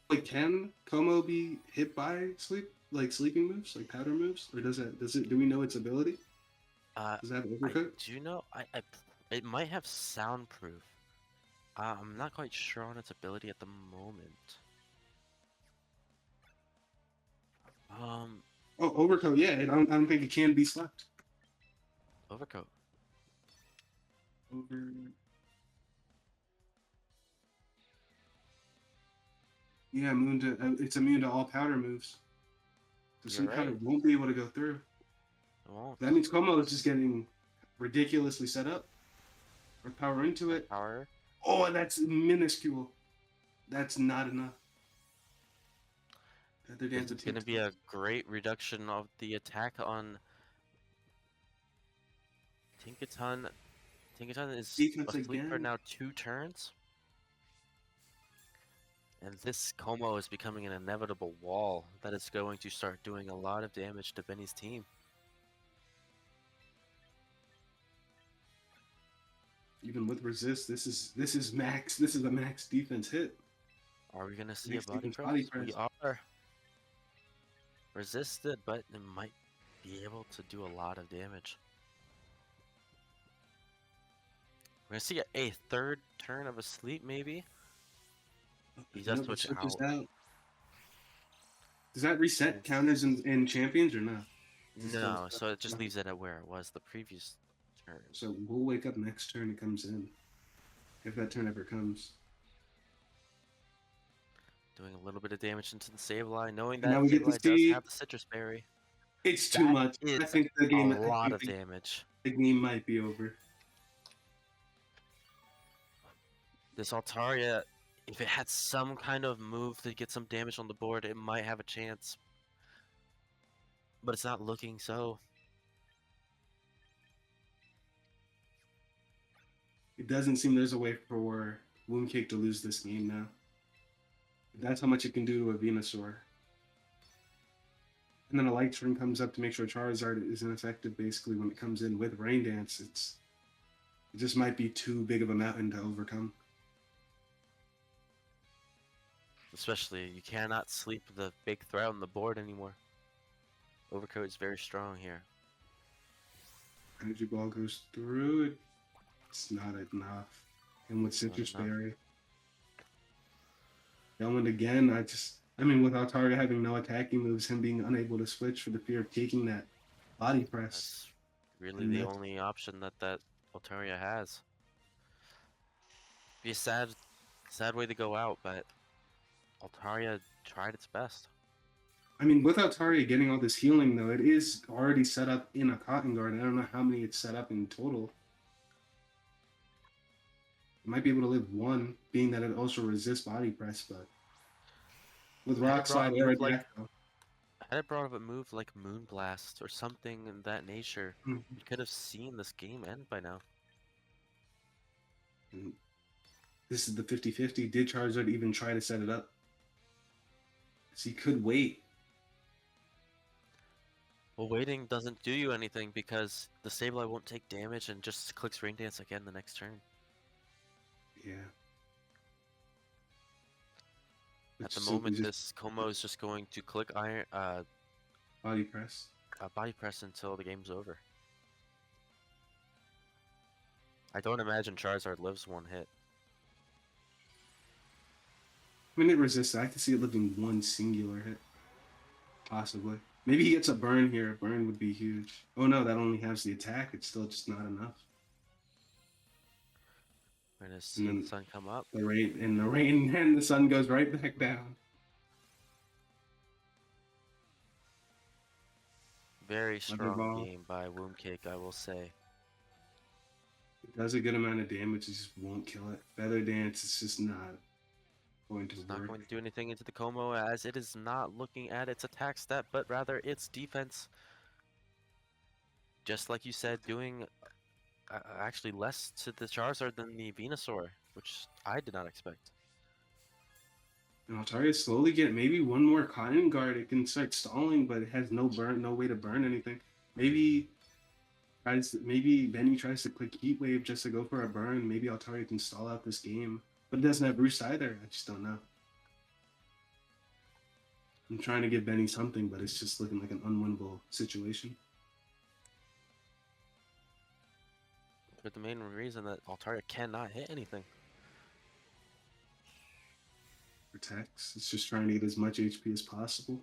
Like, can Como be hit by sleeping moves, like powder moves, or does it? Do we know its ability? Does that have overcoat? Do you know? It might have soundproof. I'm not quite sure on its ability at the moment. Oh, overcoat. Yeah, I don't think it can be slept. Overcoat. Over. Yeah, it's immune to all powder moves. So some You're powder right. won't be able to go through. It won't. That means Como is just getting ridiculously set up. Or power into it. Power. Oh, that's minuscule. That's not enough. Feather Dance It's going to be a great reduction of the attack on Tinkaton. Tinkaton is Defense asleep for again. now 2 turns. And this Como is becoming an inevitable wall that is going to start doing a lot of damage to Benny's team. Even with resist, this is a max defense hit. Are we going to see Next a body defense press? body press. We are. Resisted, but it might be able to do a lot of damage. We're going to see a third turn of a sleep, maybe. He does Nope, it switch switches out. out. Does that reset counters in champions or not? No, so it just leaves it at where it was the previous turn. So we'll wake up next turn it comes in. If that turn ever comes. Doing a little bit of damage into the Sableye, knowing And now that we get to Sableye see- does have the citrus berry. It's too That much. is I think the game a lot of damage. The game might be over. This Altaria, if it had some kind of move to get some damage on the board, it might have a chance. But it's not looking so. It doesn't seem there's a way for Mooncake to lose this game now. That's how much it can do to a Venusaur. And then a Light String comes up to make sure Charizard is ineffective basically when it comes in with Rain Dance. It just might be too big of a mountain to overcome. Especially, you cannot sleep the big threat on the board anymore. Overcoat is very strong here. Energy Ball goes through it. It's not enough. And with Citrus enough. Berry. Going again, I mean, with Altaria having no attacking moves, him being unable to switch for the fear of taking that body press. That's really And the that's- only option that Altaria has. Be a sad way to go out, but Altaria tried its best. I mean, with Altaria getting all this healing, though, it is already set up in a Cotton Guard. I don't know how many it's set up in total. It might be able to live one, being that it also resists body press, but with Had it Rock Slide, brought like- Aerodactyl, Had it brought up a move like Moonblast or something in that nature, Mhm. we could have seen this game end by now. This is the 50-50. Did Charizard even try to set it up? So he could wait. Well, waiting doesn't do you anything because the Sableye won't take damage and just clicks Rain Dance again the next turn. Yeah. At the Just simply moment, just this Como is just going to click body press. body press until the game's over. I don't imagine Charizard lives one hit. I mean, it resists. I can see it living one singular hit. Possibly. Maybe he gets a burn here. A burn would be huge. Oh no, that only has the attack. It's still just not enough. We're gonna see then the sun come up. The rain and the sun goes right back down. Very strong ball. game by Wombcake, I will say. It does a good amount of damage. It just won't kill it. Feather Dance is just not going to It's work. not going to do anything into the Como as it is not looking at its attack stat, but rather its defense. Just like you said, doing actually less to the Charizard than the Venusaur, which I did not expect. And Altaria slowly get maybe one more Cotton Guard. It can start stalling, but it has no way to burn anything. Maybe Benny tries to click Heat Wave just to go for a burn. Maybe Altaria can stall out this game, but it doesn't have Roost either. I just don't know. I'm trying to give Benny something, but it's just looking like an unwinnable situation. For the main reason that Altaria cannot hit anything. Protects. It's just trying to get as much HP as possible.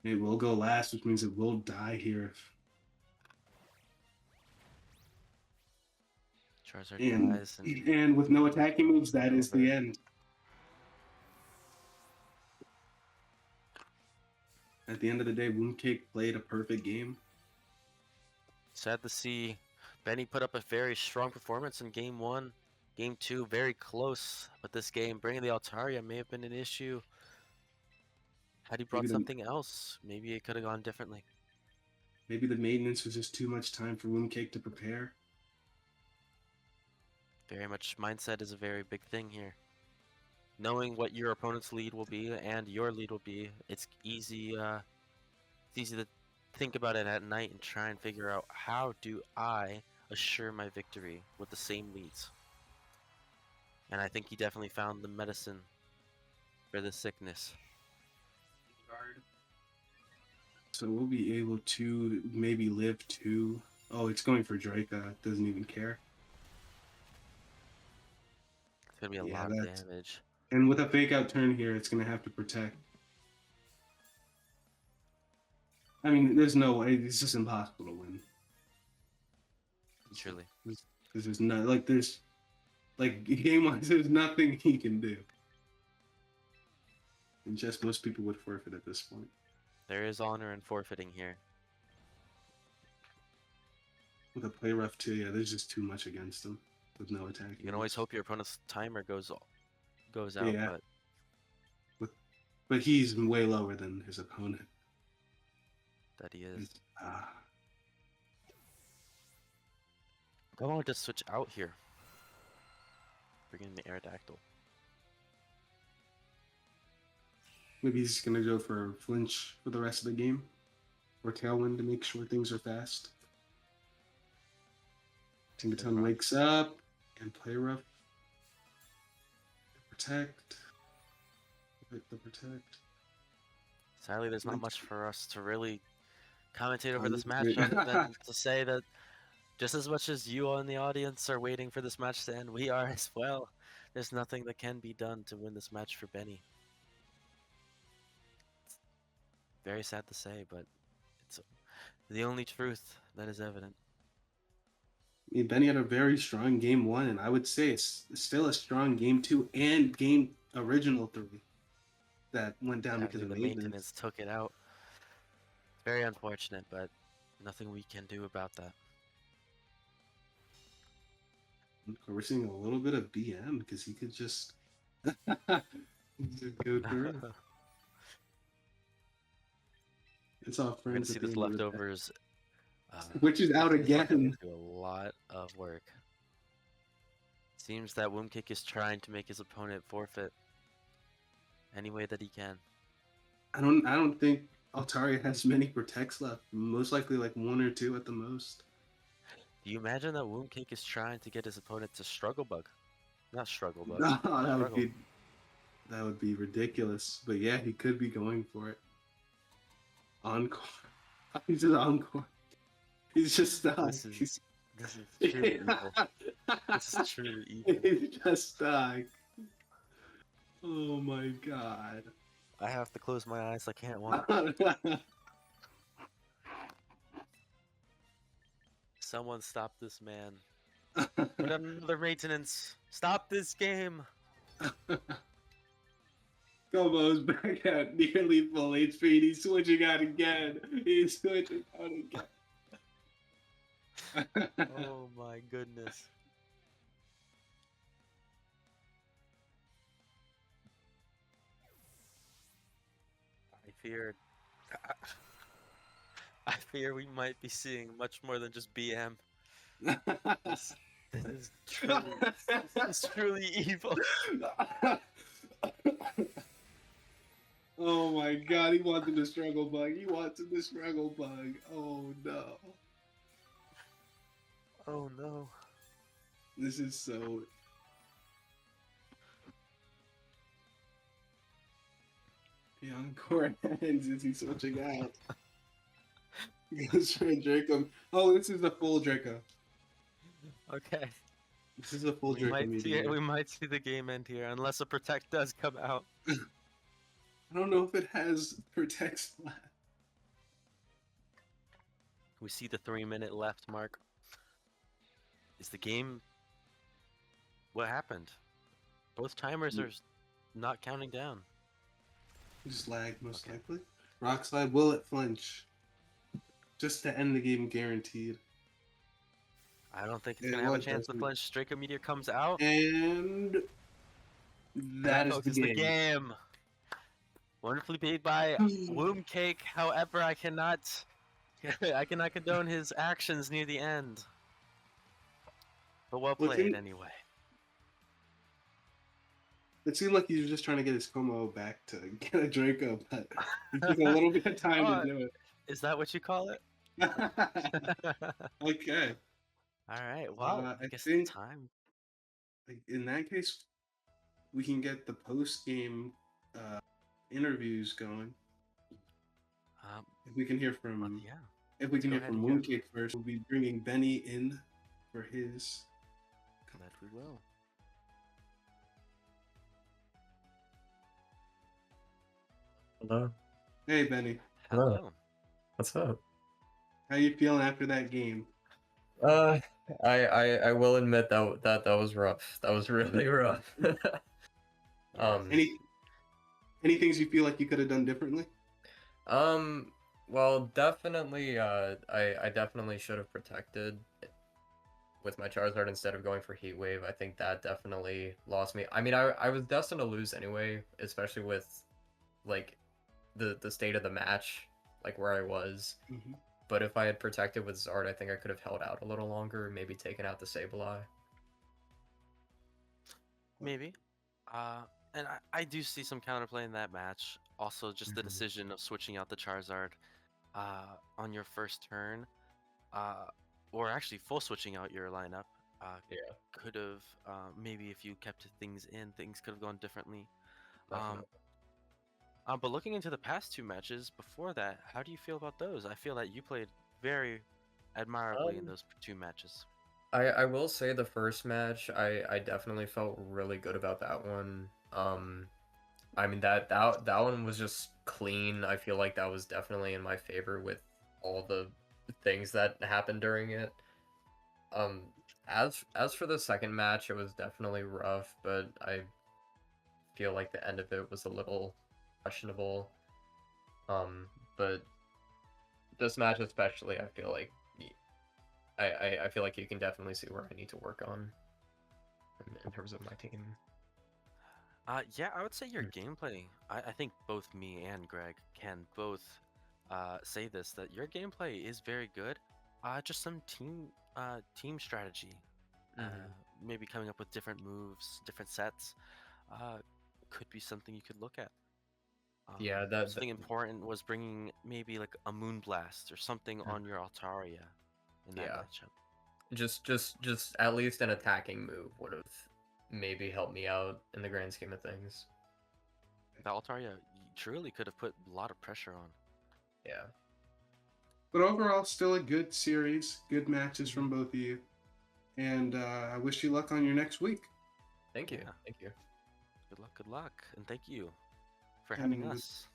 It will go last, which means it will die here. Charizard dies and with no attacking moves, that is the end. At the end of the day, Wombcake played a perfect game. Sad to see Benny put up a very strong performance in Game 1. Game 2, very close, but this game, bringing the Altaria may have been an issue. Had he brought something else, maybe it could have gone differently. Maybe the maintenance was just too much time for Wombcake to prepare. Very much mindset is a very big thing here. Knowing what your opponent's lead will be and your lead will be, it's easy to think about it at night and try and figure out how do I assure my victory with the same leads. And I think he definitely found the medicine for the sickness. So we'll be able to maybe live 2. Oh, it's going for Draca. Doesn't even care. It's going to be a lot of damage. And with a fake out turn here, it's going to have to protect. I mean, there's no way. It's just impossible to win. Truly. Because there's no, game-wise, there's nothing he can do. And just most people would forfeit at this point. There is honor in forfeiting here. With a play rough too, yeah, there's just too much against him with no attack. You can always hope your opponent's timer goes out, yeah. But he's way lower than his opponent. That he is. I wanted to switch out here. Bring in the Aerodactyl. Maybe he's gonna go for a flinch for the rest of the game, or Tailwind to make sure things are fast. Tinkaton wakes up and play rough. Protect. The protect. Sadly, there's not much for us to really commentate over this match other than to say that just as much as you all in the audience are waiting for this match to end, we are as well. There's nothing that can be done to win this match for Benny. It's very sad to say, but it's the only truth that is evident. I mean, Benny had a very strong game 1, and I would say it's still a strong game 2 and game original 3 that went down because of the maintenance took it out. Very unfortunate, but nothing we can do about that. We're seeing a little bit of BM because he could just go through. It's all friends. We're gonna see this leftovers. Which is out again. Do a lot of work. Seems that Wombcake is trying to make his opponent forfeit. any way that he can. I don't think Altaria has many protects left. Most likely like 1 or 2 at the most. Do you imagine that Womb Cake is trying to get his opponent to Struggle Bug? Not Struggle Bug. No, Struggle. that would be ridiculous. But yeah, he could be going for it. Encore. He's just encore. He's just stuck. This is truly evil. This is truly evil. He's just stuck. Oh my god. I have to close my eyes. I can't watch. Someone stop this man. Put on another maintenance. Stop this game. Komo's back at nearly full HP. He's switching out again. He's switching out again. Oh my goodness. I fear we might be seeing much more than just BM. This is truly evil. Oh my god, he wanted the struggle bug. He wanted the struggle bug. Oh no. Oh no. This is so. The encore ends as he's switching out. He goes for a Draco. Oh, this is a full Draco. Okay. This is a full We Draco might meteor. see the game end here unless a protect does come out. I don't know if it has protect left. We see the 3-minute left mark. Is the game? What happened? Both timers are not counting down. Just lag, most likely. Rock slide, will it flinch? Just to end the game, guaranteed. I don't think it's It gonna have a was chance to doesn't- flinch. Draco Meteor comes out. And that is Folks, the it's game. the game. Wonderfully made by Womb Cake. However, I cannot condone his actions near the end. But well Well, played anyway. It seemed like he was just trying to get his Como back to get a Draco, but it took a little bit of time to do Is that what you call it? it. Okay. All right. Well, I I guess think- time. In that case, we can get the Um, post-game interviews going. If we can hear from yeah. If we can go hear ahead from and Mooncake first, we'll be bringing Benny in for his. That we will. Hello. Hey Benny, Hello. Hello. What's up? how you feeling after that game? I will admit that was rough. That was really rough. Any things you feel like you could have done differently? Well, definitely, I definitely should have protected with my Charizard instead of going for Heat Wave. I think that definitely lost me. I mean, I was destined to lose anyway, especially with, like, the state of the match, like, where I was. Mm-hmm. But if I had protected with Zard, I think I could have held out a little longer, maybe taken out the Sableye. Maybe. And I do see some counterplay in that match. Also, just the Mhm. decision of switching out the Charizard on your first turn, or actually full switching out your lineup, Yeah. could have maybe if you kept things in, things could have gone differently. Definitely. But looking into the past 2 matches before that, how do you feel about those? I feel that you played very admirably in those 2 matches. I will say the first match, I definitely felt really good about that one. I mean that one was just clean. I feel like that was definitely in my favor with all the things that happened during it. As for the second match, it was definitely rough, but I feel like the end of it was a little questionable. But this match especially, I feel like I feel like you can definitely see where I need to work on in terms of my team. Yeah, I would say your gameplay. I think both me and Greg can both say this, that your gameplay is very good. Just some team strategy. Maybe coming up with different moves, different sets, could be something you could look at. Yeah, that Something important was bringing maybe like a Moonblast or something on your Altaria in that yeah. matchup. Just at least an attacking move would have maybe helped me out in the grand scheme of things. The Altaria truly could have put a lot of pressure on. Yeah. But overall, still a good series, good matches from both of you. And I wish you luck on your next week. Thank you. Yeah. Thank you. Good luck, and thank you for And having us.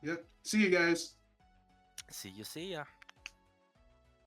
yep. See you guys. See ya.